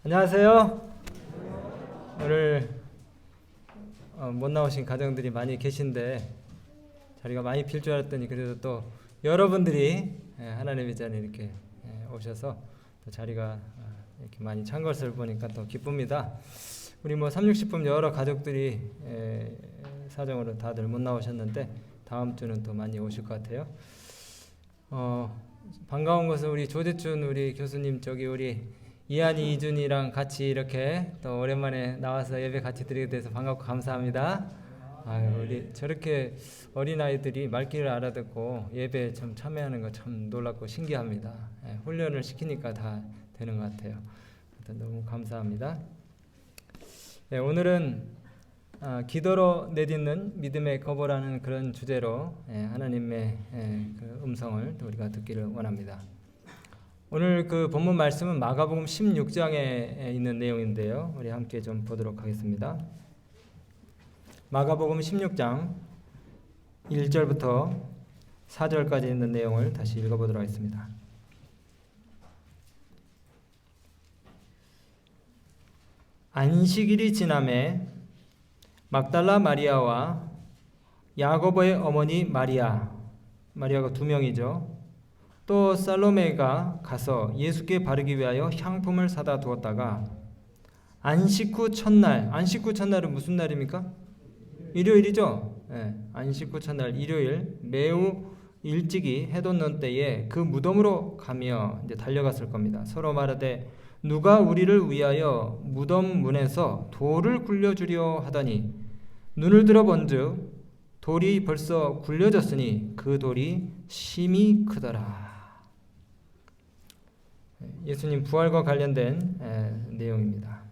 안녕하세요. 오늘 못 나오신 가정들이 많이 계신데 자리가 많이 빌 줄 알았더니 그래도 또 여러분들이 하나님의 자리에 이렇게 오셔서 또 자리가 이렇게 많이 찬 것을 보니까 또 기쁩니다. 우리 30분 여러 가족들이 사정으로 다들 못 나오셨는데 다음 주는 또 많이 오실 것 같아요. 반가운 것은 우리 조재춘 우리 교수님 우리 이한이 이준이랑 같이 이렇게 또 오랜만에 나와서 예배 같이 드리게 돼서 반갑고 감사합니다. 우리 저렇게 어린아이들이 말귀를 알아듣고 예배에 참 참여하는 거 참 놀랍고 신기합니다. 훈련을 시키니까 다 되는 것 같아요. 너무 감사합니다. 오늘은 기도로 내딛는 믿음의 거부라는 그런 주제로 하나님의 그 음성을 우리가 듣기를 원합니다. 오늘 그 본문 말씀은 마가복음 16장에 있는 내용인데요. 우리 함께 좀 보도록 하겠습니다. 마가복음 16장 1절부터 4절까지 있는 내용을 다시 읽어보도록 하겠습니다. 안식일이 지남에 막달라 마리아와 야고보의 어머니 마리아가 두 명이죠. 또 살로메가 가서 예수께 바르기 위하여 향품을 사다 두었다가 안식 후 첫날은 무슨 날입니까? 일요일이죠. 안식 후 첫날 일요일 매우 일찍이 해 돋는 때에 그 무덤으로 가며 이제 달려갔을 겁니다. 서로 말하되 누가 우리를 위하여 무덤 문에서 돌을 굴려주려 하더니 눈을 들어 본즉 돌이 벌써 굴려졌으니 그 돌이 심히 크더라. 예수님 부활과 관련된 내용입니다.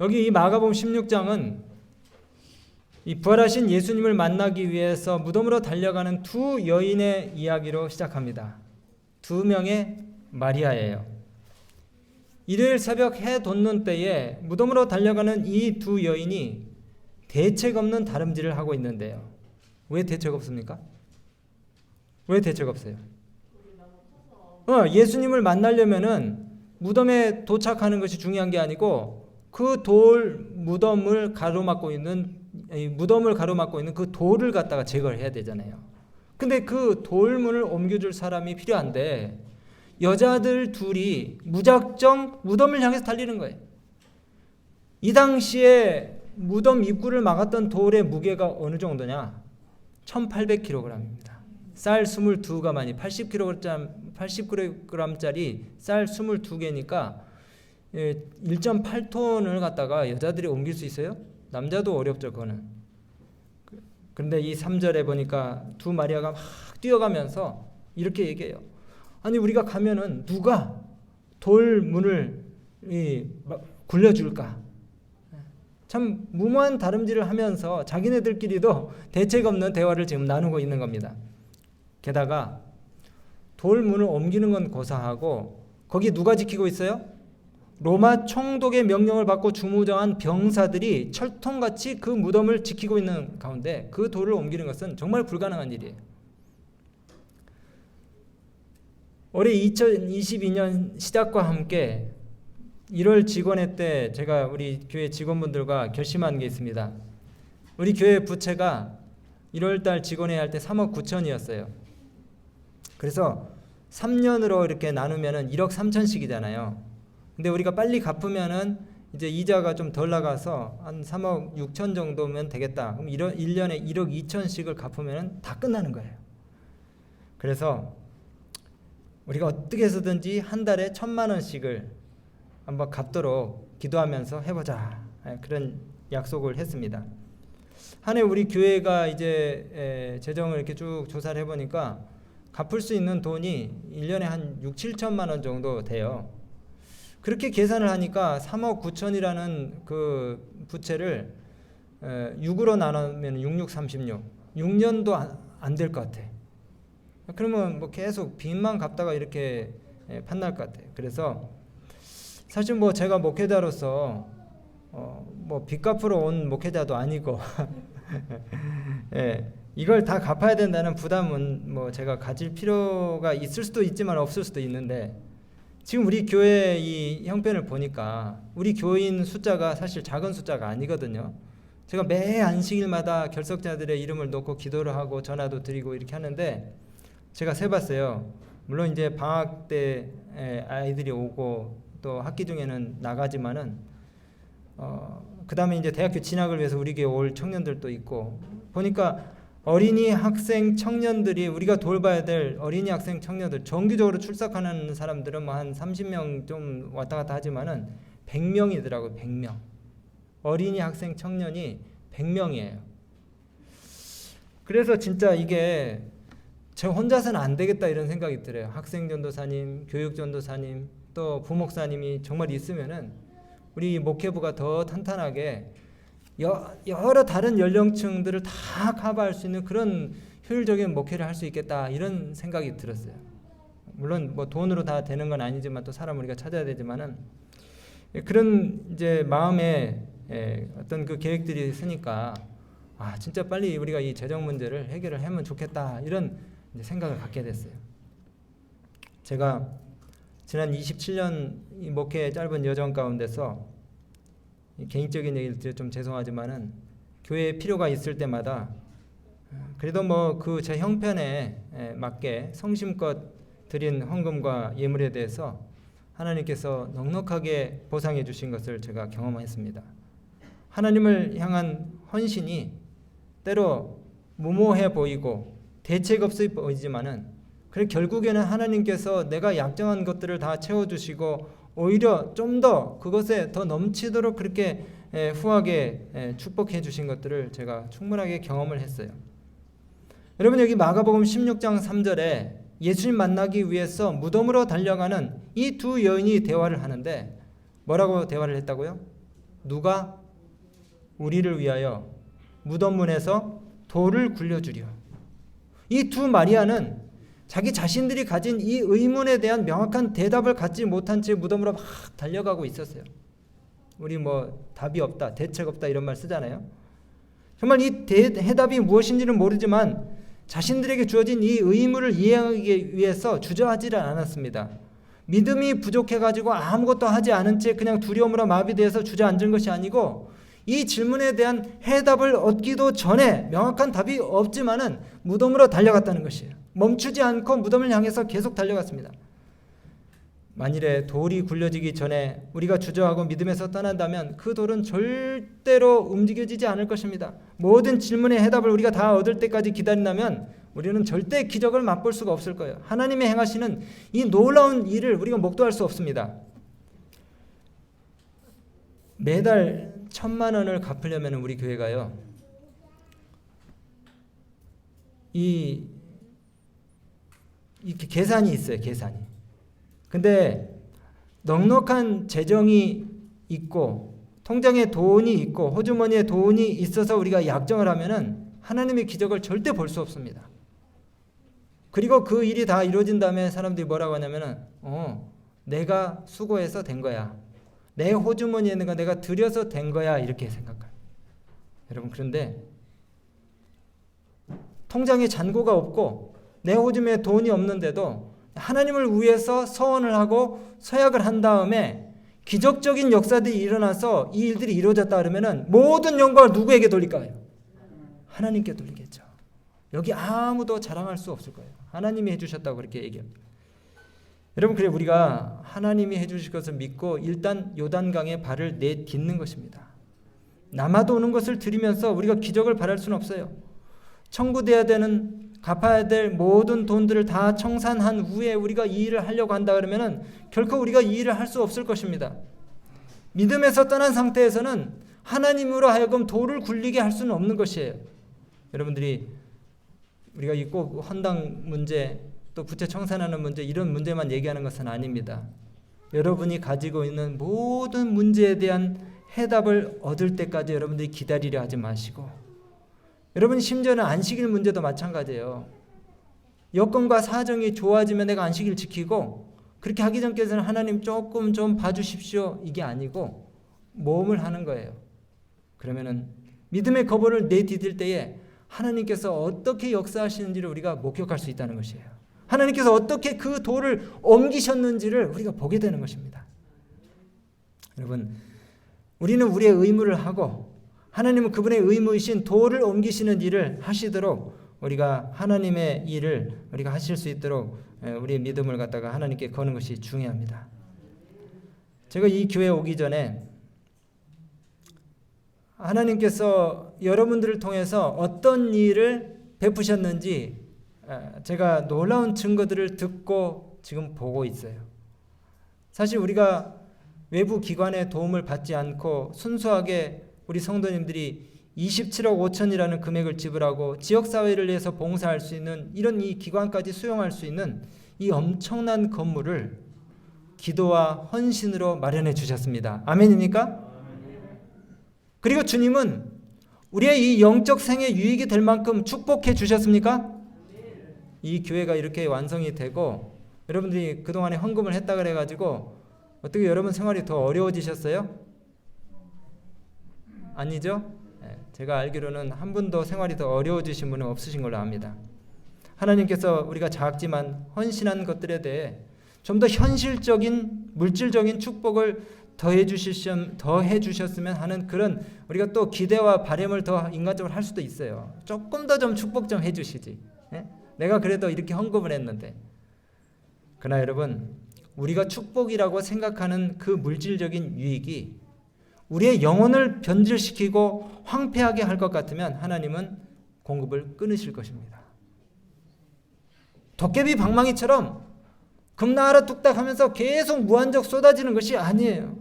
여기 이 마가복음 16장은 이 부활하신 예수님을 만나기 위해서 무덤으로 달려가는 두 여인의 이야기로 시작합니다. 두 명의 마리아예요. 일요일 새벽 해 돋는 때에 무덤으로 달려가는 이 두 여인이 대책 없는 다름질을 하고 있는데요. 왜 대책 없습니까? 왜 대책 없어요? 예수님을 만나려면은 무덤에 도착하는 것이 중요한 게 아니고 그 무덤을 가로막고 있는 그 돌을 갖다가 제거를 해야 되잖아요. 근데 그 돌문을 옮겨줄 사람이 필요한데 여자들 둘이 무작정 무덤을 향해서 달리는 거예요. 이 당시에 무덤 입구를 막았던 돌의 무게가 어느 정도냐? 1800kg입니다. 쌀 22가마니 80kg짜리 쌀 22개니까 1.8톤을 갖다가 여자들이 옮길 수 있어요? 남자도 어렵죠, 그거는. 그런데 이 3절에 보니까 두 마리아가 막 뛰어가면서 이렇게 얘기해요. 아니 우리가 가면은 누가 돌문을 굴려줄까? 참 무모한 다름질을 하면서 자기네들끼리도 대책 없는 대화를 지금 나누고 있는 겁니다. 게다가 돌문을 옮기는 건 고사하고 거기 누가 지키고 있어요? 로마 총독의 명령을 받고 주무장한 병사들이 철통같이 그 무덤을 지키고 있는 가운데 그 돌을 옮기는 것은 정말 불가능한 일이에요. 올해 2022년 시작과 함께 1월 직원회 때 제가 우리 교회 직원분들과 결심한 게 있습니다. 우리 교회 부채가 1월달 직원회 할 때 3억 9천이었어요. 그래서 3년으로 이렇게 나누면은 1억 3천씩이잖아요. 근데 우리가 빨리 갚으면은 이제 이자가 좀 덜 나가서 한 3억 6천 정도면 되겠다. 그럼 1년에 1억 2천씩을 갚으면은 다 끝나는 거예요. 그래서 우리가 어떻게 해서든지 한 달에 1,000만 원씩을 한번 갚도록 기도하면서 해보자. 그런 약속을 했습니다. 한 해 우리 교회가 이제 재정을 이렇게 쭉 조사를 해보니까 갚을 수 있는 돈이 1년에 한 6, 7천만 원 정도 돼요. 그렇게 계산을 하니까 3억 9천이라는 그 부채를 6으로 나누면 6, 6, 36. 6년도 안 될 것 같아. 그러면 뭐 계속 빚만 갚다가 이렇게 판날 것 같아요. 그래서 사실 뭐 제가 목회자로서 뭐 빚 갚으러 온 목회자도 아니고 이걸 다 갚아야 된다는 부담은 뭐 제가 가질 필요가 있을 수도 있지만 없을 수도 있는데 지금 우리 교회 이 형편을 보니까 우리 교인 숫자가 사실 작은 숫자가 아니거든요. 제가 매 안식일마다 결석자들의 이름을 놓고 기도를 하고 전화도 드리고 이렇게 하는데 제가 세봤어요. 물론 이제 방학 때 아이들이 오고 또 학기 중에는 나가지만은 그 다음에 이제 대학교 진학을 위해서 우리 교회 올 청년들도 있고 보니까 어린이 학생 청년들이 우리가 돌봐야 될 어린이 학생 청년들 정기적으로 출석하는 사람들은 뭐 한 30명 좀 왔다 갔다 하지만은 100명이더라고요. 100명. 어린이 학생 청년이 100명이에요. 그래서 진짜 이게 저 혼자서는 안 되겠다 이런 생각이 들어요. 학생전도사님, 교육전도사님, 또 부목사님이 정말 있으면은 우리 목회부가 더 탄탄하게 여러 다른 연령층들을 다 커버할 수 있는 그런 효율적인 목회를 할 수 있겠다 이런 생각이 들었어요. 물론 뭐 돈으로 다 되는 건 아니지만 또 사람 우리가 찾아야 되지만은 그런 이제 마음에 어떤 그 계획들이 있으니까 진짜 빨리 우리가 이 재정 문제를 해결을 하면 좋겠다 이런 이제 생각을 갖게 됐어요. 제가 지난 27년 이 목회 짧은 여정 가운데서 개인적인 얘기를 드려 좀 죄송하지만은 교회에 필요가 있을 때마다 그래도 뭐 그 제 형편에 맞게 성심껏 드린 헌금과 예물에 대해서 하나님께서 넉넉하게 보상해 주신 것을 제가 경험했습니다. 하나님을 향한 헌신이 때로 무모해 보이고 대책 없이 보이지만은 그래 결국에는 하나님께서 내가 약정한 것들을 다 채워주시고 오히려 좀 더 그것에 더 넘치도록 그렇게 후하게 축복해 주신 것들을 제가 충분하게 경험을 했어요. 여러분 여기 마가복음 16장 3절에 예수님 만나기 위해서 무덤으로 달려가는 이 두 여인이 대화를 하는데 뭐라고 대화를 했다고요? 누가 우리를 위하여 무덤 문에서 돌을 굴려주려. 이 두 마리아는 자기 자신들이 가진 이 의문에 대한 명확한 대답을 갖지 못한 채 무덤으로 막 달려가고 있었어요. 우리 뭐 답이 없다, 대책 없다 이런 말 쓰잖아요. 정말 이 해답이 무엇인지는 모르지만 자신들에게 주어진 이 의문을 이해하기 위해서 주저하지를 않았습니다. 믿음이 부족해가지고 아무것도 하지 않은 채 그냥 두려움으로 마비되어서 주저앉은 것이 아니고 이 질문에 대한 해답을 얻기도 전에 명확한 답이 없지만은 무덤으로 달려갔다는 것이에요. 멈추지 않고 무덤을 향해서 계속 달려갔습니다. 만일에 돌이 굴려지기 전에 우리가 주저하고 믿음에서 떠난다면 그 돌은 절대로 움직여지지 않을 것입니다. 모든 질문의 해답을 우리가 다 얻을 때까지 기다린다면 우리는 절대 기적을 맛볼 수가 없을 거예요. 하나님의 행하시는 이 놀라운 일을 우리가 목도할 수 없습니다. 매달 1,000만 원을 갚으려면 우리 교회가요. 이렇게 계산이 있어요. 계산이. 근데 넉넉한 재정이 있고 통장에 돈이 있고 호주머니에 돈이 있어서 우리가 약정을 하면은 하나님의 기적을 절대 볼 수 없습니다. 그리고 그 일이 다 이루어진 다음에 사람들이 뭐라고 하냐면은 내가 수고해서 된 거야. 내 호주머니에 있는 거 내가 들여서 된 거야. 이렇게 생각해요. 여러분 그런데 통장에 잔고가 없고 내 호주머니에 돈이 없는데도 하나님을 위해서 서원을 하고 서약을 한 다음에 기적적인 역사들이 일어나서 이 일들이 이루어졌다 그러면은 모든 영광을 누구에게 돌릴까요? 하나님께 돌리겠죠. 여기 아무도 자랑할 수 없을 거예요. 하나님이 해주셨다고 그렇게 얘기합니다. 여러분 그래 우리가 하나님이 해주실 것을 믿고 일단 요단강에 발을 내딛는 것입니다. 남아도 오는 것을 드리면서 우리가 기적을 바랄 수는 없어요. 청구돼야 되는 갚아야 될 모든 돈들을 다 청산한 후에 우리가 이 일을 하려고 한다 그러면은 결코 우리가 이 일을 할 수 없을 것입니다. 믿음에서 떠난 상태에서는 하나님으로 하여금 돌을 굴리게 할 수는 없는 것이에요. 여러분들이 우리가 이 꼭 헌당 문제 또 부채 청산하는 문제 이런 문제만 얘기하는 것은 아닙니다. 여러분이 가지고 있는 모든 문제에 대한 해답을 얻을 때까지 여러분들이 기다리려 하지 마시고 여러분 심지어는 안식일 문제도 마찬가지예요. 여건과 사정이 좋아지면 내가 안식일 지키고 그렇게 하기 전까지는 하나님 조금 좀 봐주십시오 이게 아니고 모험을 하는 거예요. 그러면은 믿음의 거부를 내디딜 때에 하나님께서 어떻게 역사하시는지를 우리가 목격할 수 있다는 것이에요. 하나님께서 어떻게 그 돌을 옮기셨는지를 우리가 보게 되는 것입니다. 여러분, 우리는 우리의 의무를 하고 하나님은 그분의 의무이신 돌을 옮기시는 일을 하시도록 우리가 하나님의 일을 우리가 하실 수 있도록 우리의 믿음을 갖다가 하나님께 거는 것이 중요합니다. 제가 이 교회 오기 전에 하나님께서 여러분들을 통해서 어떤 일을 베푸셨는지 제가 놀라운 증거들을 듣고 지금 보고 있어요. 사실 우리가 외부 기관의 도움을 받지 않고 순수하게 우리 성도님들이 27억 5천이라는 금액을 지불하고 지역사회를 위해서 봉사할 수 있는 이런 이 기관까지 수용할 수 있는 이 엄청난 건물을 기도와 헌신으로 마련해 주셨습니다. 아멘입니까? 그리고 주님은 우리의 이 영적 생에 유익이 될 만큼 축복해 주셨습니까? 이 교회가 이렇게 완성이 되고 여러분들이 그동안에 헌금을 했다 그래가지고 어떻게 여러분 생활이 더 어려워지셨어요? 아니죠? 제가 알기로는 한 분도 생활이 더 어려워지신 분은 없으신 걸로 압니다. 하나님께서 우리가 작지만 헌신한 것들에 대해 좀 더 현실적인 물질적인 축복을 더해 주셨으면 하는 그런 우리가 또 기대와 바람을 더 인간적으로 할 수도 있어요. 조금 더 좀 축복 좀 해주시지. 내가 그래도 이렇게 헌금을 했는데. 그러나 여러분, 우리가 축복이라고 생각하는 그 물질적인 유익이 우리의 영혼을 변질시키고 황폐하게 할 것 같으면 하나님은 공급을 끊으실 것입니다. 도깨비 방망이처럼 금나라 뚝딱 하면서 계속 무한적 쏟아지는 것이 아니에요.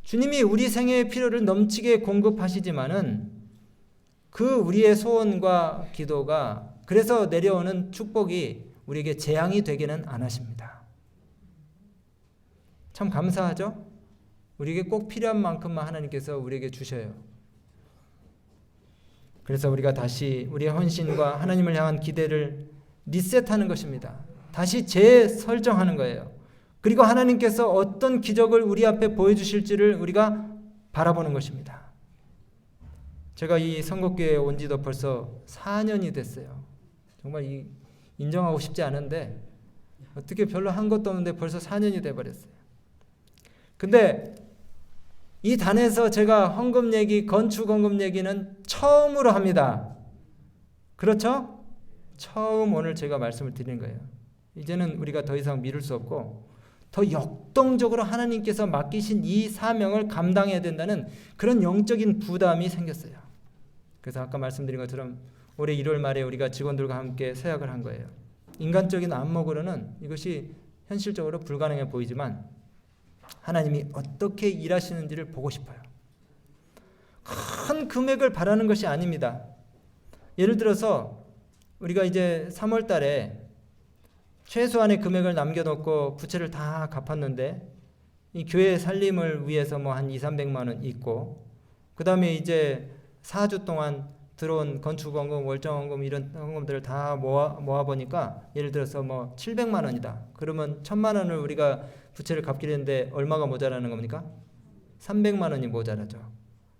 주님이 우리 생애의 필요를 넘치게 공급하시지만은 그 우리의 소원과 기도가 그래서 내려오는 축복이 우리에게 재앙이 되기는 안 하십니다. 참 감사하죠? 우리에게 꼭 필요한 만큼만 하나님께서 우리에게 주셔요. 그래서 우리가 다시 우리의 헌신과 하나님을 향한 기대를 리셋하는 것입니다. 다시 재설정하는 거예요. 그리고 하나님께서 어떤 기적을 우리 앞에 보여주실지를 우리가 바라보는 것입니다. 제가 이 선곡교회에 온 지도 벌써 4년이 됐어요. 정말 인정하고 싶지 않은데 어떻게 별로 한 것도 없는데 벌써 4년이 돼버렸어요. 근데 이 단에서 제가 헌금 얘기, 건축 헌금 얘기는 처음으로 합니다. 그렇죠? 처음 오늘 제가 말씀을 드리는 거예요. 이제는 우리가 더 이상 미룰 수 없고 더 역동적으로 하나님께서 맡기신 이 사명을 감당해야 된다는 그런 영적인 부담이 생겼어요. 그래서 아까 말씀드린 것처럼 올해 1월 말에 우리가 직원들과 함께 서약을 한 거예요. 인간적인 안목으로는 이것이 현실적으로 불가능해 보이지만 하나님이 어떻게 일하시는지를 보고 싶어요. 큰 금액을 바라는 것이 아닙니다. 예를 들어서 우리가 이제 3월 달에 최소한의 금액을 남겨놓고 부채를 다 갚았는데 이 교회 살림을 위해서 뭐 한 200~300만 원 있고 그 다음에 이제 4주 동안 들어온 건축원금, 월정원금 이런 헌금들을 다 모아 보니까 예를 들어서 뭐 700만 원이다. 그러면 1000만 원을 우리가 부채를 갚기로 했는데 얼마가 모자라는 겁니까? 300만 원이 모자라죠.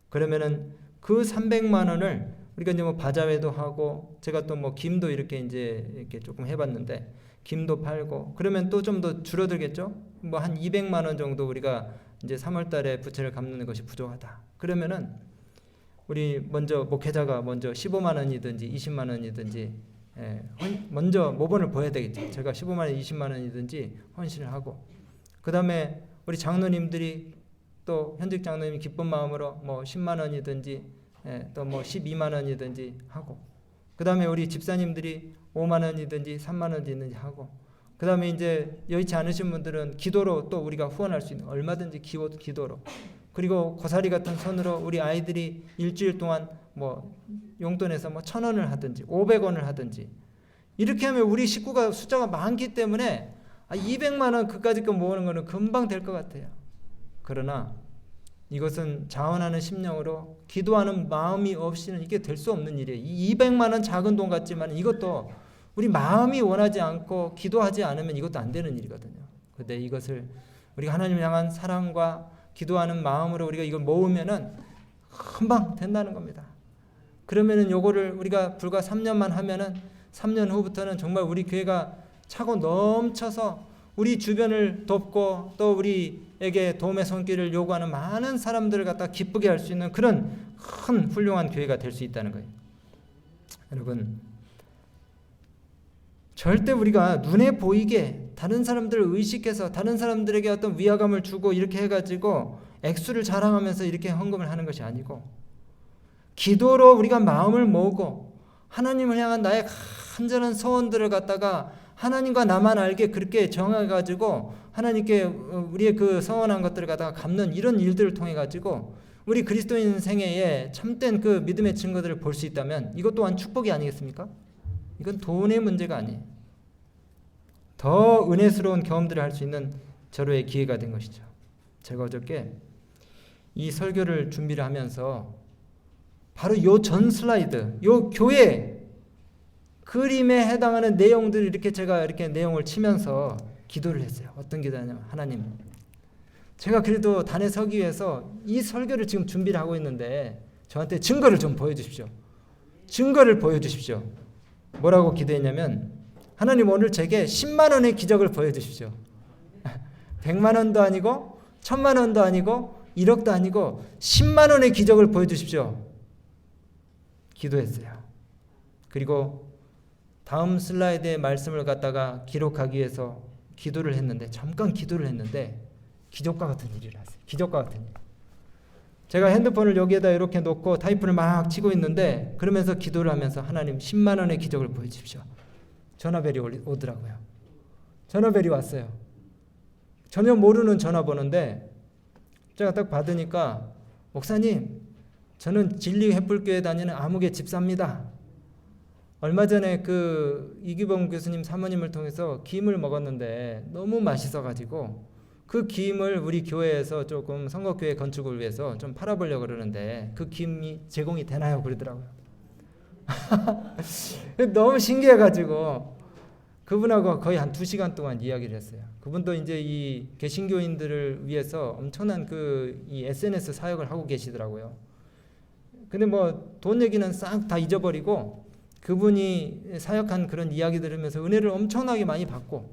그러면은 그 300만 원을 우리가 이제 뭐 바자회도 하고 제가 또 뭐 김도 이렇게 조금 해봤는데 김도 팔고 그러면 또 좀 더 줄어들겠죠? 뭐 한 200만 원 정도 우리가 이제 3월 달에 부채를 갚는 것이 부족하다. 그러면은 우리 먼저 목회자가 먼저 15만 원이든지 20만 원이든지 먼저 모범을 보여야 되겠죠. 제가 15만 원, 20만 원이든지 헌신을 하고 그 다음에 우리 장로님들이 또 현직 장로님이 기쁜 마음으로 뭐 10만 원이든지 또 뭐 12만 원이든지 하고 그 다음에 우리 집사님들이 5만 원이든지 3만 원이든지 하고 그 다음에 이제 여의치 않으신 분들은 기도로 또 우리가 후원할 수 있는 얼마든지 기도로 그리고 고사리 같은 손으로 우리 아이들이 일주일 동안 뭐 용돈에서 뭐 1,000원을 하든지 500원을 하든지 이렇게 하면 우리 식구가 숫자가 많기 때문에 200만 원 그까짓 거 모으는 거는 금방 될 것 같아요. 그러나 이것은 자원하는 심령으로 기도하는 마음이 없이는 이게 될 수 없는 일이에요. 이 200만 원 작은 돈 같지만 이것도 우리 마음이 원하지 않고 기도하지 않으면 이것도 안 되는 일이거든요. 그런데 이것을 우리가 하나님을 향한 사랑과 기도하는 마음으로 우리가 이걸 모으면은 금방 된다는 겁니다. 그러면은 요거를 우리가 불과 3년만 하면은 3년 후부터는 정말 우리 교회가 차고 넘쳐서 우리 주변을 돕고 또 우리에게 도움의 손길을 요구하는 많은 사람들을 갖다 기쁘게 할 수 있는 그런 큰 훌륭한 교회가 될 수 있다는 거예요. 여러분, 절대 우리가 눈에 보이게 다른 사람들을 의식해서 다른 사람들에게 어떤 위화감을 주고 이렇게 해가지고 액수를 자랑하면서 이렇게 헌금을 하는 것이 아니고, 기도로 우리가 마음을 모으고 하나님을 향한 나의 간절한 소원들을 갖다가 하나님과 나만 알게 그렇게 정해가지고 하나님께 우리의 그 서원한 것들을 갖다가 갚는 이런 일들을 통해 가지고 우리 그리스도인 생애에 참된 그 믿음의 증거들을 볼 수 있다면 이것 또한 축복이 아니겠습니까? 이건 돈의 문제가 아니에요. 더 은혜스러운 경험들을 할 수 있는 절호의 기회가 된 것이죠. 제가 어저께 이 설교를 준비를 하면서 바로 요 전 슬라이드, 요 교회 그림에 해당하는 내용들을 이렇게 제가 이렇게 내용을 치면서 기도를 했어요. 어떤 기도냐면, 하나님, 제가 그래도 단에 서기 위해서 이 설교를 지금 준비를 하고 있는데 저한테 증거를 좀 보여주십시오. 증거를 보여주십시오. 뭐라고 기도했냐면, 하나님 오늘 제게 10만 원의 기적을 보여주십시오. 100만 원도 아니고 1000만 원도 아니고 1억도 아니고 10만 원의 기적을 보여주십시오. 기도했어요. 그리고 다음 슬라이드의 말씀을 갖다가 기록하기 위해서 기도를 했는데, 잠깐 기도를 했는데 기적과 같은 일이 났어요. 기적과 같은 일. 제가 핸드폰을 여기에다 이렇게 놓고 타이프를 막 치고 있는데, 그러면서 기도를 하면서 하나님 10만 원의 기적을 보여주십시오. 전화벨이 오더라고요. 전화벨이 왔어요. 전혀 모르는 전화번호인데 제가 딱 받으니까, 목사님, 저는 진리 횃불교회 다니는 아무개 집사입니다. 얼마 전에 그 이기범 교수님 사모님을 통해서 김을 먹었는데 너무 맛있어가지고 그 김을 우리 교회에서 조금 선거교회 건축을 위해서 좀 팔아보려고 그러는데 그 김이 제공이 되나요? 그러더라고요. 너무 신기해가지고 그분하고 거의 한 2시간 동안 이야기를 했어요. 그분도 이제 이 개신교인들을 위해서 엄청난 그 이 SNS 사역을 하고 계시더라고요. 근데 뭐 돈 얘기는 싹 다 잊어버리고 그분이 사역한 그런 이야기 들으면서 은혜를 엄청나게 많이 받고,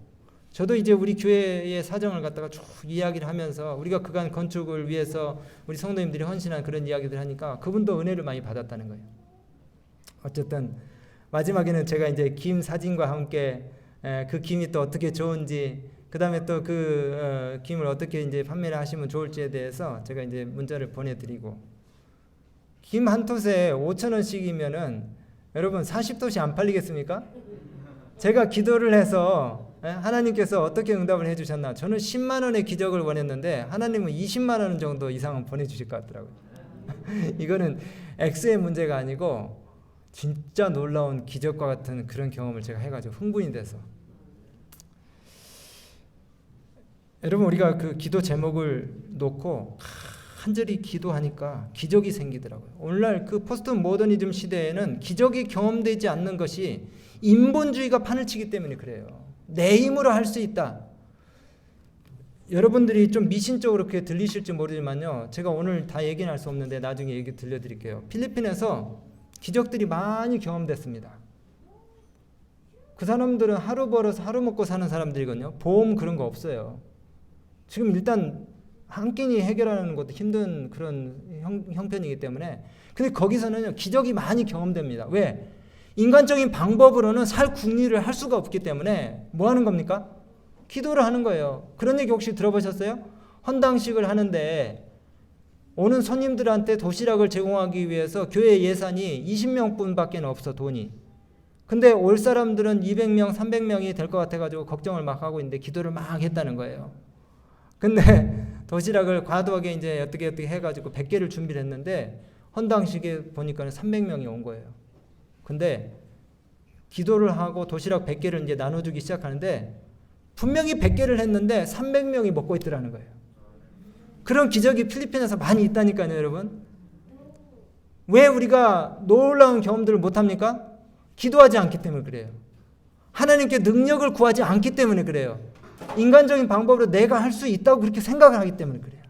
저도 이제 우리 교회의 사정을 갖다가 쭉 이야기를 하면서 우리가 그간 건축을 위해서 우리 성도님들이 헌신한 그런 이야기들 하니까 그분도 은혜를 많이 받았다는 거예요. 어쨌든 마지막에는 제가 이제 김 사진과 함께 그 김이 또 어떻게 좋은지, 그 다음에 또 그 김을 어떻게 이제 판매를 하시면 좋을지에 대해서 제가 이제 문자를 보내드리고, 김 한 톳에 5,000원씩이면은 여러분 40톳이 안 팔리겠습니까? 제가 기도를 해서 하나님께서 어떻게 응답을 해주셨나, 저는 10만 원의 기적을 원했는데 하나님은 20만 원 정도 이상은 보내주실 것 같더라고요. 이거는 X의 문제가 아니고 진짜 놀라운 기적과 같은 그런 경험을 제가 해가지고 흥분이 돼서, 여러분 우리가 그 기도 제목을 놓고 간절히 기도하니까 기적이 생기더라고요. 오늘날 그 포스트 모더니즘 시대에는 기적이 경험되지 않는 것이 인본주의가 판을 치기 때문에 그래요. 내 힘으로 할 수 있다. 여러분들이 좀 미신적으로 그렇게 들리실지 모르지만요, 제가 오늘 다 얘기는 할 수 없는데 나중에 얘기 들려드릴게요. 필리핀에서 기적들이 많이 경험됐습니다. 그 사람들은 하루 벌어서 하루 먹고 사는 사람들이거든요. 보험 그런 거 없어요. 지금 일단 한 끼니 해결하는 것도 힘든 그런 형편이기 때문에, 근데 거기서는 기적이 많이 경험됩니다. 왜? 인간적인 방법으로는 살 궁리를 할 수가 없기 때문에 뭐 하는 겁니까? 기도를 하는 거예요. 그런 얘기 혹시 들어보셨어요? 헌당식을 하는데 오는 손님들한테 도시락을 제공하기 위해서 교회 예산이 20명뿐밖에 없어, 돈이. 근데 올 사람들은 200명, 300명이 될 것 같아가지고 걱정을 막 하고 있는데 기도를 막 했다는 거예요. 근데 도시락을 과도하게 이제 어떻게 해가지고 100개를 준비를 했는데 헌당식에 보니까 300명이 온 거예요. 근데 기도를 하고 도시락 100개를 이제 나눠주기 시작하는데 분명히 100개를 했는데 300명이 먹고 있더라는 거예요. 그런 기적이 필리핀에서 많이 있다니까요, 여러분. 왜 우리가 놀라운 경험들을 못합니까? 기도하지 않기 때문에 그래요. 하나님께 능력을 구하지 않기 때문에 그래요. 인간적인 방법으로 내가 할 수 있다고 그렇게 생각을 하기 때문에 그래요.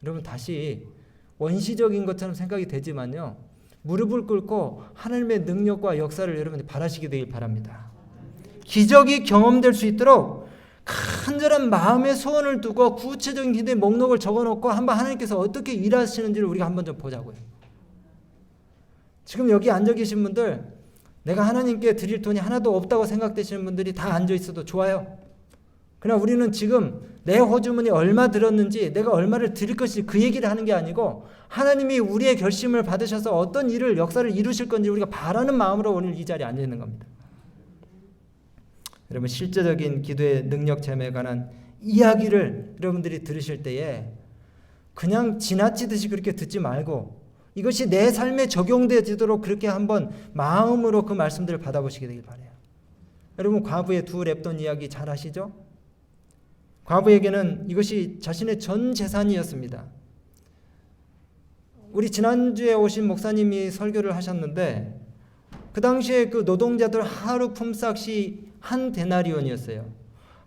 여러분, 다시 원시적인 것처럼 생각이 되지만요, 무릎을 꿇고 하나님의 능력과 역사를 여러분이 바라시게 되길 바랍니다. 기적이 경험될 수 있도록 간절한 마음의 소원을 두고 구체적인 기도의 목록을 적어놓고 한번 하나님께서 어떻게 일하시는지를 우리가 한번 좀 보자고요. 지금 여기 앉아 계신 분들, 내가 하나님께 드릴 돈이 하나도 없다고 생각되시는 분들이 다 앉아 있어도 좋아요. 그러나 우리는 지금 내 호주머니 얼마 들었는지, 내가 얼마를 드릴 것인지 그 얘기를 하는 게 아니고, 하나님이 우리의 결심을 받으셔서 어떤 일을, 역사를 이루실 건지 우리가 바라는 마음으로 오늘 이 자리에 앉아 있는 겁니다. 여러분, 실제적인 기도의 능력 체험에 관한 이야기를 여러분들이 들으실 때에 그냥 지나치듯이 그렇게 듣지 말고, 이것이 내 삶에 적용되도록 그렇게 한번 마음으로 그 말씀들을 받아보시게 되길 바라요. 여러분, 과부의 두 랩돈 이야기 잘 아시죠? 과부에게는 이것이 자신의 전 재산이었습니다. 우리 지난주에 오신 목사님이 설교를 하셨는데, 그 당시에 그 노동자들 하루 품삯이 한 데나리온이었어요.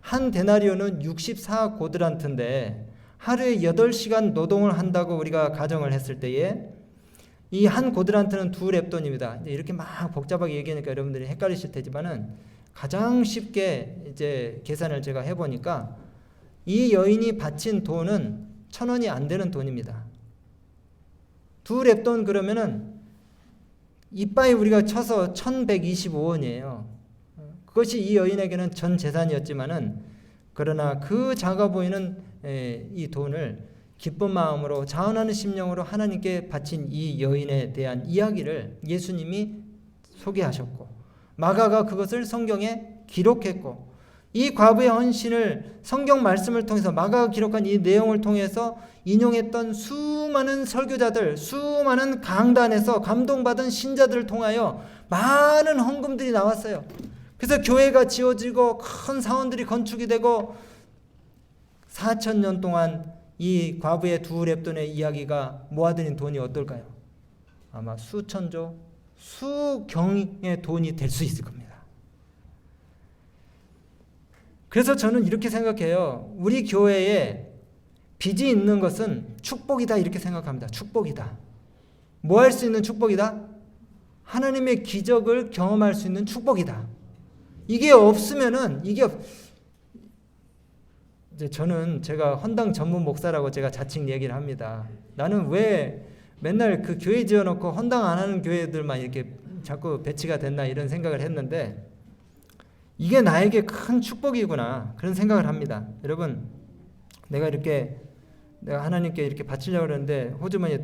한 데나리온은 64고드란트인데 하루에 8시간 노동을 한다고 우리가 가정을 했을 때에 이 한 고드란트는 2랩돈입니다. 이렇게 막 복잡하게 얘기하니까 여러분들이 헷갈리실 테지만은 가장 쉽게 이제 계산을 제가 해보니까 이 여인이 바친 돈은 1,000원이 안 되는 돈입니다. 2랩돈 그러면은 이빠이 우리가 쳐서 1,125원이에요. 그것이 이 여인에게는 전 재산이었지만은, 그러나 그 작아 보이는 이 돈을 기쁜 마음으로 자원하는 심령으로 하나님께 바친 이 여인에 대한 이야기를 예수님이 소개하셨고, 마가가 그것을 성경에 기록했고, 이 과부의 헌신을 성경 말씀을 통해서 마가가 기록한 이 내용을 통해서 인용했던 수많은 설교자들, 수많은 강단에서 감동받은 신자들을 통하여 많은 헌금들이 나왔어요. 그래서 교회가 지어지고 큰 사원들이 건축이 되고 4,000년 동안 이 과부의 2랩돈의 이야기가 모아들인 돈이 어떨까요? 아마 수천조, 수경의 돈이 될 수 있을 겁니다. 그래서 저는 이렇게 생각해요. 우리 교회에 빚이 있는 것은 축복이다, 이렇게 생각합니다. 축복이다. 뭐 할 수 있는 축복이다? 하나님의 기적을 경험할 수 있는 축복이다. 이게 없으면은 이제 저는 제가 헌당 전문 목사라고 제가 자칭 얘기를 합니다. 나는 왜 맨날 그 교회 지어놓고 헌당 안 하는 교회들만 이렇게 자꾸 배치가 됐나 이런 생각을 했는데, 이게 나에게 큰 축복이구나 그런 생각을 합니다. 여러분, 내가 하나님께 이렇게 바치려고 그러는데 호주머니에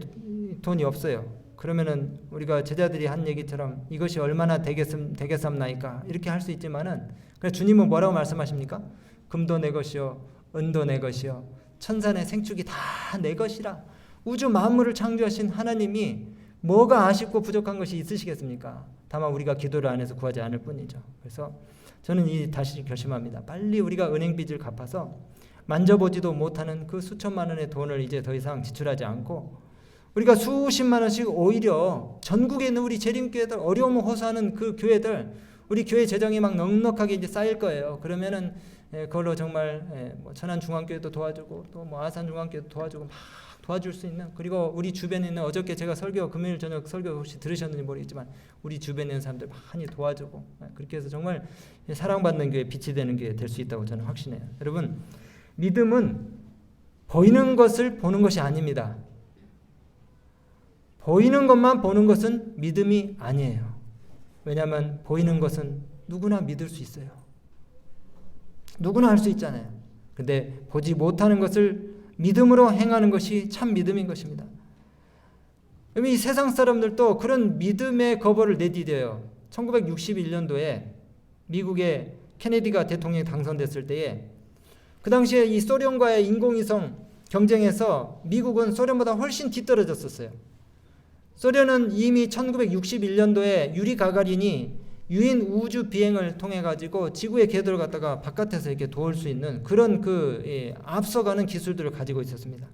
돈이 없어요. 그러면은 우리가 제자들이 한 얘기처럼 이것이 얼마나 되겠습나이까 이렇게 할 수 있지만은, 그래서 주님은 뭐라고 말씀하십니까? 금도 내 것이요 은도 내 것이요 천산의 생축이 다 내 것이라. 우주 만물을 창조하신 하나님이 뭐가 아쉽고 부족한 것이 있으시겠습니까? 다만 우리가 기도를 안 해서 구하지 않을 뿐이죠. 그래서 저는 다시 결심합니다. 빨리 우리가 은행 빚을 갚아서 만져보지도 못하는 그 수천만 원의 돈을 이제 더 이상 지출하지 않고, 우리가 수십만 원씩 오히려 전국에 있는 우리 재림교회들, 어려움을 호소하는 그 교회들, 우리 교회 재정이 막 넉넉하게 이제 쌓일 거예요. 그러면은 그걸로 정말 뭐 천안중앙교회도 도와주고 또 뭐 아산중앙교회도 도와주고 막 도와줄 수 있는, 그리고 우리 주변에 있는, 어저께 제가 금요일 저녁 설교 혹시 들으셨는지 모르겠지만 우리 주변에 있는 사람들 많이 도와주고, 그렇게 해서 정말 사랑받는 교회, 빛이 되는 교회 될 수 있다고 저는 확신해요. 여러분, 믿음은 보이는 것을 보는 것이 아닙니다. 보이는 것만 보는 것은 믿음이 아니에요. 왜냐하면 보이는 것은 누구나 믿을 수 있어요. 누구나 할 수 있잖아요. 근데 보지 못하는 것을 믿음으로 행하는 것이 참 믿음인 것입니다. 이 세상 사람들도 그런 믿음의 거부를 내디뎌요. 1961년도에 미국의 케네디가 대통령이 당선됐을 때에, 그 당시에 이 소련과의 인공위성 경쟁에서 미국은 소련보다 훨씬 뒤떨어졌었어요. 소련은 이미 1961년도에 유리 가가린이 유인 우주 비행을 통해 가지고 지구의 궤도를 갖다가 바깥에서 이렇게 도울 수 있는 그런 앞서가는 기술들을 가지고 있었습니다.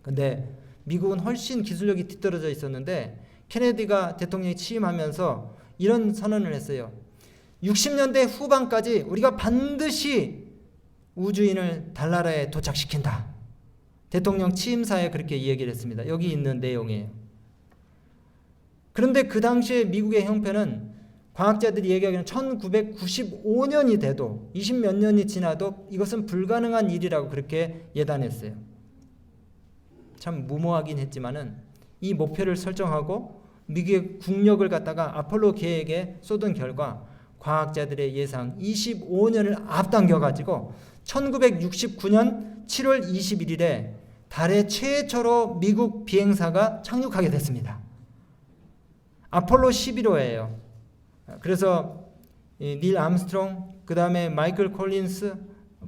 근데 미국은 훨씬 기술력이 뒤떨어져 있었는데, 케네디가 대통령이 취임하면서 이런 선언을 했어요. 60년대 후반까지 우리가 반드시 우주인을 달나라에 도착시킨다. 대통령 취임사에 그렇게 얘기를 했습니다. 여기 있는 내용이에요. 그런데 그 당시에 미국의 형편은 과학자들이 얘기하기는 1995년이 돼도 20몇 년이 지나도 이것은 불가능한 일이라고 그렇게 예단했어요. 참 무모하긴 했지만은 이 목표를 설정하고 미국의 국력을 갖다가 아폴로 계획에 쏟은 결과 과학자들의 예상 25년을 앞당겨 가지고 1969년 7월 21일에 달에 최초로 미국 비행사가 착륙하게 됐습니다. 아폴로 11호예요. 그래서 닐 암스트롱, 그 다음에 마이클 콜린스,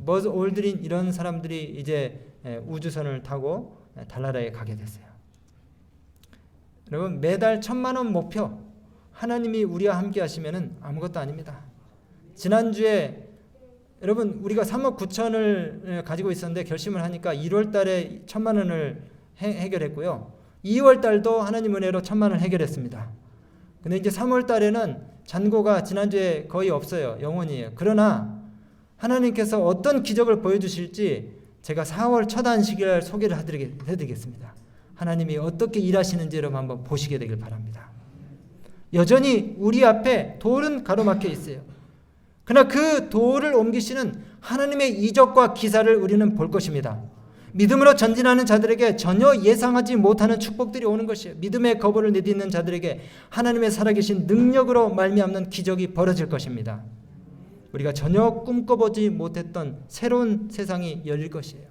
버즈 올드린 이런 사람들이 이제 우주선을 타고 달나라에 가게 됐어요. 여러분, 매달 1,000만 원 목표, 하나님이 우리와 함께 하시면은 아무것도 아닙니다. 지난주에 여러분 우리가 3억 9천을 가지고 있었는데 결심을 하니까 1월 달에 1,000만 원을 해결했고요. 2월 달도 하나님 은혜로 1,000만 원을 해결했습니다. 근데 이제 3월 달에는 잔고가 지난주에 거의 없어요. 0원이에요. 그러나 하나님께서 어떤 기적을 보여주실지 제가 4월 첫 안식일 소개를 해드리겠습니다. 하나님이 어떻게 일하시는지 여러분 한번 보시게 되길 바랍니다. 여전히 우리 앞에 돌은 가로막혀 있어요. 그러나 그 돌을 옮기시는 하나님의 이적과 기사를 우리는 볼 것입니다. 믿음으로 전진하는 자들에게 전혀 예상하지 못하는 축복들이 오는 것이에요. 믿음의 거부를 내딛는 자들에게 하나님의 살아계신 능력으로 말미암는 기적이 벌어질 것입니다. 우리가 전혀 꿈꿔보지 못했던 새로운 세상이 열릴 것이에요.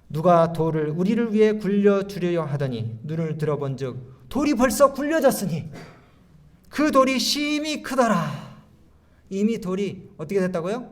누가 돌을 우리를 위해 굴려주려 하더니 눈을 들어본즉 돌이 벌써 굴려졌으니 그 돌이 심히 크더라. 이미 돌이 어떻게 됐다고요?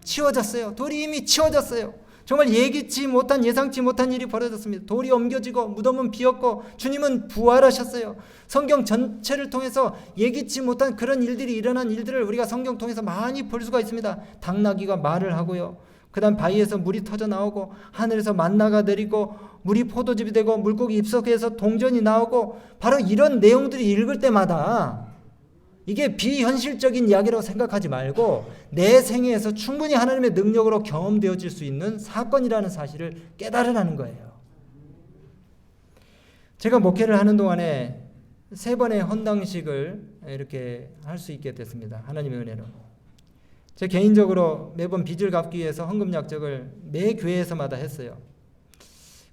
치워졌어요. 돌이 이미 치워졌어요. 정말 예기치 못한, 예상치 못한 일이 벌어졌습니다. 돌이 옮겨지고 무덤은 비었고 주님은 부활하셨어요. 성경 전체를 통해서 예기치 못한 그런 일들이 일어난 일들을 우리가 성경 통해서 많이 볼 수가 있습니다. 당나귀가 말을 하고요. 그 다음 바위에서 물이 터져 나오고 하늘에서 만나가 내리고 물이 포도즙이 되고 물고기 입속에서 동전이 나오고 바로 이런 내용들이 읽을 때마다 이게 비현실적인 이야기라고 생각하지 말고 내 생애에서 충분히 하나님의 능력으로 경험되어질 수 있는 사건이라는 사실을 깨달으라는 거예요. 제가 목회를 하는 동안에 3번의 헌당식을 이렇게 할 수 있게 됐습니다. 하나님의 은혜로. 제 개인적으로 매번 빚을 갚기 위해서 헌금 약적을 매 교회에서마다 했어요.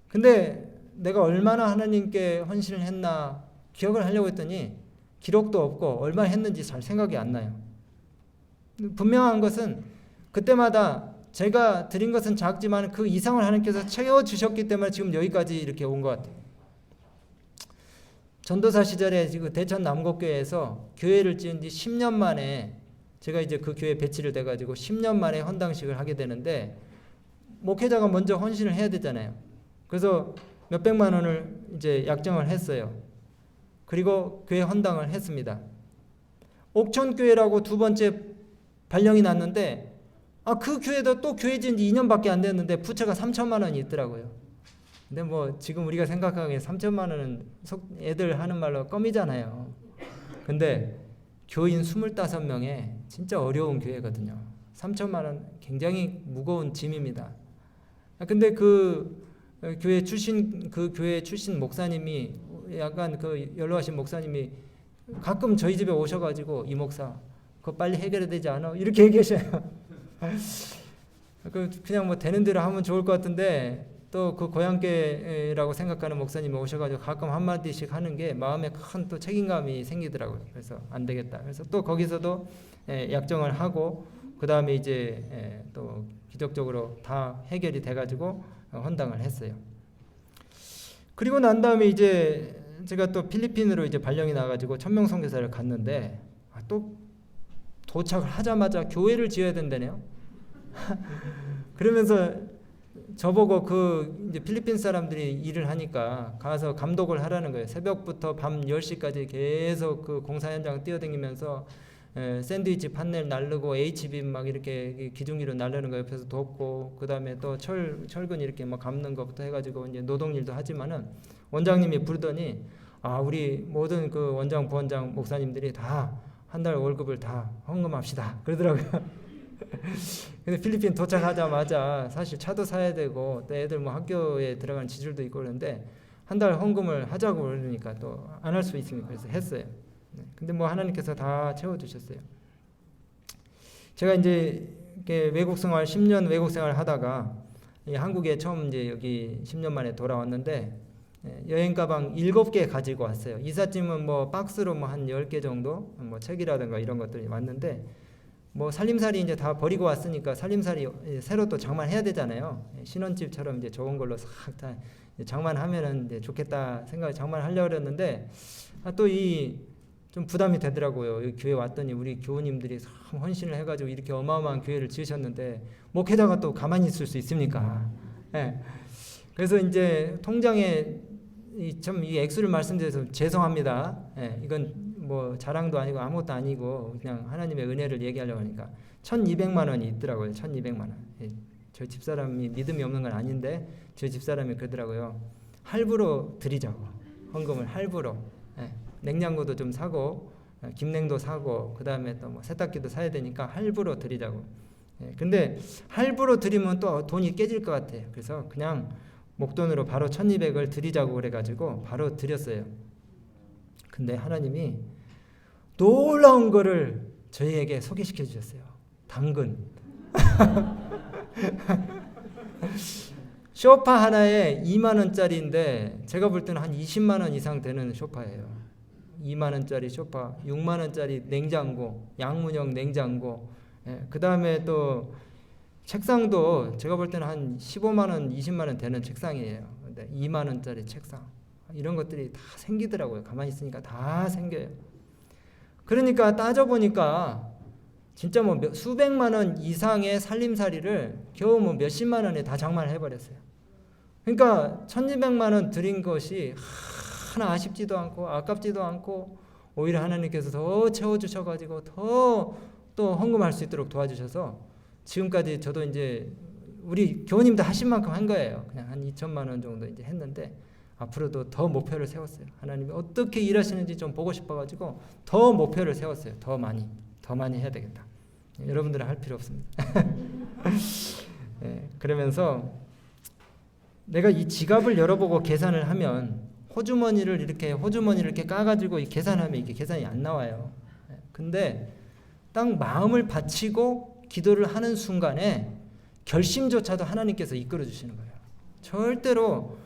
근데 내가 얼마나 하나님께 헌신을 했나 기억을 하려고 했더니 기록도 없고 얼마 했는지 잘 생각이 안 나요. 분명한 것은 그때마다 제가 드린 것은 작지만 그 이상을 하나님께서 채워주셨기 때문에 지금 여기까지 이렇게 온 것 같아요. 전도사 시절에 지금 대천 남곡교회에서 교회를 지은 지 10년 만에 제가 이제 그 교회 배치를 돼가지고 10년 만에 헌당식을 하게 되는데 목회자가 먼저 헌신을 해야 되잖아요. 그래서 몇백만 원을 이제 약정을 했어요. 그리고 교회 헌당을 했습니다. 옥천교회라고 2번째 발령이 났는데 그 교회도 또 교회 지은 지 2년밖에 안 됐는데 부채가 3천만 원이 있더라고요. 근데 뭐 지금 우리가 생각하기에 3천만 원은 애들 하는 말로 껌이잖아요. 근데 교인 25명에 진짜 어려운 교회거든요. 3천만 원 굉장히 무거운 짐입니다. 근데 그 교회 출신 목사님이 약간 그 연로하신 목사님이 가끔 저희 집에 오셔가지고 이 목사 그거 빨리 해결해야 되지 않아? 이렇게 얘기하셔요. 그냥 뭐 되는 대로 하면 좋을 것 같은데 또 그 고향교회라고 생각하는 목사님이 오셔가지고 가끔 한마디씩 하는 게 마음에 큰 또 책임감이 생기더라고요. 그래서 안 되겠다. 그래서 또 거기서도 약정을 하고 그 다음에 이제 또 기적적으로 다 해결이 돼가지고 헌당을 했어요. 그리고 난 다음에 이제 제가 또 필리핀으로 이제 발령이 나가지고 천명 선교사를 갔는데 또 도착을 하자마자 교회를 지어야 된다네요. 그러면서 저보고 그 이제 필리핀 사람들이 일을 하니까 가서 감독을 하라는 거예요. 새벽부터 밤 10시까지 계속 그 공사 현장 뛰어다니면서 샌드위치 판넬 날르고 HB 막 이렇게 기둥이로 날르는 거 옆에서 돕고 그 다음에 또 철근 이렇게 막 감는 것부터 해가지고 이제 노동일도 하지만은 원장님이 부르더니 우리 모든 그 원장 부원장 목사님들이 다 한 달 월급을 다 헌금합시다 그러더라고요. 근데 필리핀 도착하자마자 사실 차도 사야 되고 또 애들 뭐 학교에 들어가는 지출도 있고 그런데 한 달 헌금을 하자고 그러니까 또 안 할 수 있으니까 그래서 했어요. 근데 뭐 하나님께서 다 채워주셨어요. 제가 이제 외국 생활 10년 외국 생활 하다가 한국에 처음 이제 여기 10년 만에 돌아왔는데 여행 가방 7개 가지고 왔어요. 이삿짐은 뭐 박스로 뭐 한 10개 정도 뭐 책이라든가 이런 것들이 왔는데 뭐 살림살이 이제 다 버리고 왔으니까 살림살이 새로 또 장만해야 되잖아요. 신혼집처럼 이제 좋은 걸로 싹 다 장만하면은 이제 좋겠다 생각에 장만하려고 했는데 또 좀 부담이 되더라고요. 여기 교회 왔더니 우리 교우님들이 참 헌신을 해가지고 이렇게 어마어마한 교회를 지으셨는데 목회자가 또 가만히 있을 수 있습니까? 예. 그래서 이제 통장에 이 액수를 말씀드려서 죄송합니다. 예. 이건 뭐 자랑도 아니고 아무것도 아니고 그냥 하나님의 은혜를 얘기하려고 하니까 1,200만 원이 있더라고요. 1,200만 원. 예. 저희 집사람이 믿음이 없는 건 아닌데 저희 집사람이 그러더라고요. 할부로 드리자고. 헌금을 할부로. 예. 냉장고도 좀 사고 김냉도 사고 그 다음에 또 뭐 세탁기도 사야 되니까 할부로 드리자고. 예, 근데 할부로 드리면 또 돈이 깨질 것 같아요. 그래서 그냥 목돈으로 바로 1,200을 드리자고 그래가지고 바로 드렸어요. 근데 하나님이 놀라운 거를 저희에게 소개시켜 주셨어요. 당근. 소파 하나에 2만 원짜리인데 제가 볼 때는 한 20만 원 이상 되는 소파예요. 2만 원짜리 소파, 6만 원짜리 냉장고, 양문형 냉장고. 예, 그 다음에 또 책상도 제가 볼 때는 한 15만 원, 20만 원 되는 책상이에요. 근데 2만 원짜리 책상. 이런 것들이 다 생기더라고요. 가만히 있으니까 다 생겨요. 그러니까 따져보니까 진짜 뭐 수백만 원 이상의 살림살이를 겨우 뭐 몇십만 원에 다 장만을 해버렸어요. 그러니까 1,200만 원 드린 것이 하나 아쉽지도 않고 아깝지도 않고 오히려 하나님께서 더 채워주셔가지고 더 또 헌금할 수 있도록 도와주셔서 지금까지 저도 이제 우리 교우님도 하신 만큼 한 거예요. 그냥 한 2천만 원 정도 이제 했는데 앞으로도 더 목표를 세웠어요. 하나님이 어떻게 일하시는지 좀 보고 싶어가지고 더 목표를 세웠어요. 더 많이 해야 되겠다. 여러분들은 할 필요 없습니다. 네, 그러면서 내가 이 지갑을 열어보고 계산을 하면 호주머니를 이렇게 까가지고 계산하면 이게 계산이 안 나와요. 근데 딱 마음을 바치고 기도를 하는 순간에 결심조차도 하나님께서 이끌어 주시는 거예요. 절대로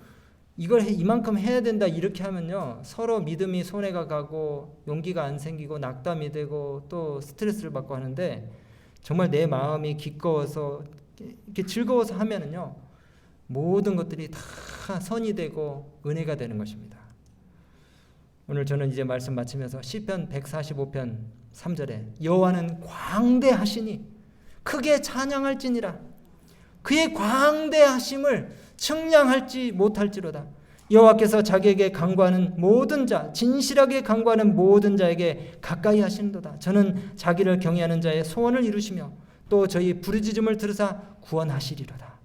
이걸 이만큼 해야 된다 이렇게 하면요 서로 믿음이 손해가 가고 용기가 안 생기고 낙담이 되고 또 스트레스를 받고 하는데 정말 내 마음이 기꺼워서 이렇게 즐거워서 하면은요 모든 것들이 다 선이 되고 은혜가 되는 것입니다. 오늘 저는 이제 말씀 마치면서 시편 145편 3절에 여호와는 광대하시니 크게 찬양할지니라 그의 광대하심을 측량할지 못할지로다. 여호와께서 자기에게 간구하는 모든 자 진실하게 간구하는 모든 자에게 가까이 하시는도다. 저는 자기를 경외하는 자의 소원을 이루시며 또 저희 부르짖음을 들으사 구원하시리로다.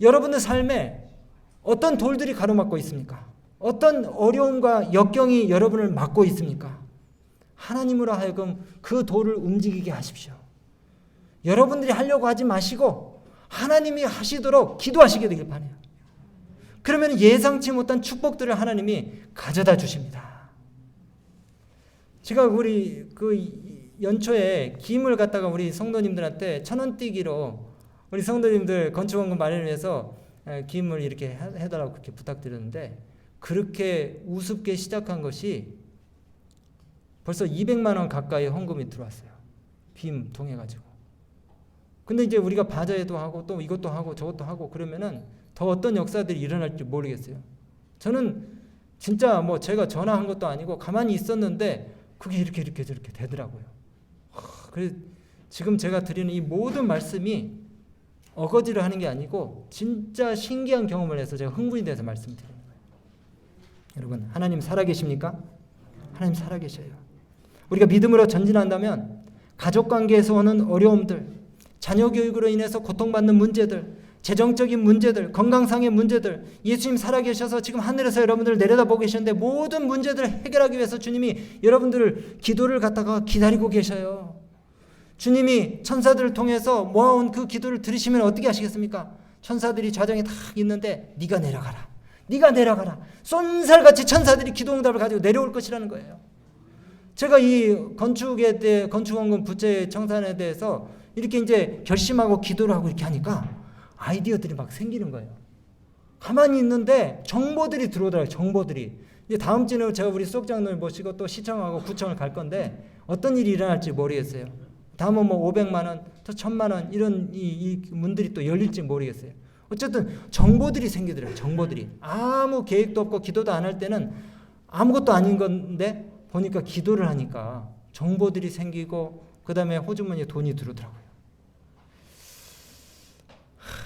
여러분의 삶에 어떤 돌들이 가로막고 있습니까? 어떤 어려움과 역경이 여러분을 막고 있습니까? 하나님으로 하여금 그 돌을 움직이게 하십시오. 여러분들이 하려고 하지 마시고 하나님이 하시도록 기도하시게 되길 바라요. 그러면 예상치 못한 축복들을 하나님이 가져다 주십니다. 제가 우리 그 연초에 기임을 갖다가 우리 성도님들한테 1,000원 띄기로 우리 성도님들 건축원금 마련을 위해서 기임을 이렇게 해달라고 그렇게 부탁드렸는데 그렇게 우습게 시작한 것이 벌써 200만 원 가까이 헌금이 들어왔어요. 빔 통해 가지고. 근데 이제 우리가 바자회도 하고 또 이것도 하고 저것도 하고 그러면은 더 어떤 역사들이 일어날지 모르겠어요. 저는 진짜 뭐 제가 전화한 것도 아니고 가만히 있었는데 그게 이렇게 되더라고요. 그래서 지금 제가 드리는 이 모든 말씀이 어거지를 하는 게 아니고 진짜 신기한 경험을 해서 제가 흥분이 돼서 말씀드리는 거예요. 여러분 하나님 살아계십니까? 하나님 살아계셔요. 우리가 믿음으로 전진한다면 가족관계에서 오는 어려움들, 자녀 교육으로 인해서 고통받는 문제들, 재정적인 문제들, 건강상의 문제들, 예수님 살아계셔서 지금 하늘에서 여러분들을 내려다보고 계시는데 모든 문제들을 해결하기 위해서 주님이 여러분들을 기도를 갖다가 기다리고 계셔요. 주님이 천사들을 통해서 모아온 그 기도를 들으시면 어떻게 하시겠습니까? 천사들이 좌정에 딱 있는데 네가 내려가라. 네가 내려가라. 쏜살같이 천사들이 기도응답을 가지고 내려올 것이라는 거예요. 제가 이 건축에 대해 건축원금 부채 청산에 대해서 이렇게 이제 결심하고 기도를 하고 이렇게 하니까 아이디어들이 막 생기는 거예요. 가만히 있는데 정보들이 들어오더라고요. 정보들이. 이제 다음 주는 제가 우리 수석장로를 모시고 또 시청하고 구청을 갈 건데 어떤 일이 일어날지 모르겠어요. 다음은 뭐 500만 원, 또 1000만 원 이런 이 문들이 또 열릴지 모르겠어요. 어쨌든 정보들이 생기더라고요. 정보들이. 아무 계획도 없고 기도도 안 할 때는 아무것도 아닌 건데 보니까 기도를 하니까 정보들이 생기고 그 다음에 호주머니에 돈이 들어오더라고요.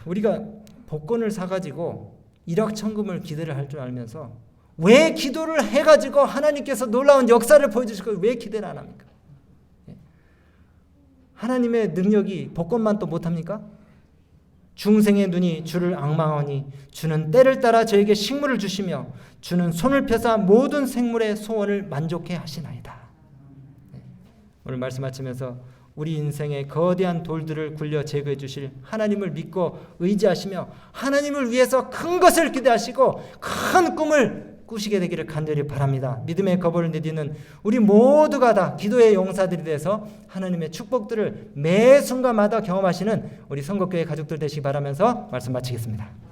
우리가 복권을 사가지고 일확천금을 기대를 할 줄 알면서 왜 기도를 해가지고 하나님께서 놀라운 역사를 보여주실 거예요? 왜 기대를 안 합니까? 하나님의 능력이 복권만 또 못합니까? 중생의 눈이 주를 앙망하니 주는 때를 따라 저에게 식물을 주시며 주는 손을 펴사 모든 생물의 소원을 만족해 하시나이다. 오늘 말씀 마치면서 우리 인생의 거대한 돌들을 굴려 제거해 주실 하나님을 믿고 의지하시며 하나님을 위해서 큰 것을 기대하시고 큰 꿈을 꾸시게 되기를 간절히 바랍니다. 믿음의 거부를 내딛는 우리 모두가 다 기도의 용사들이 돼서 하나님의 축복들을 매 순간마다 경험하시는 우리 선곡교회 가족들 되시기 바라면서 말씀 마치겠습니다.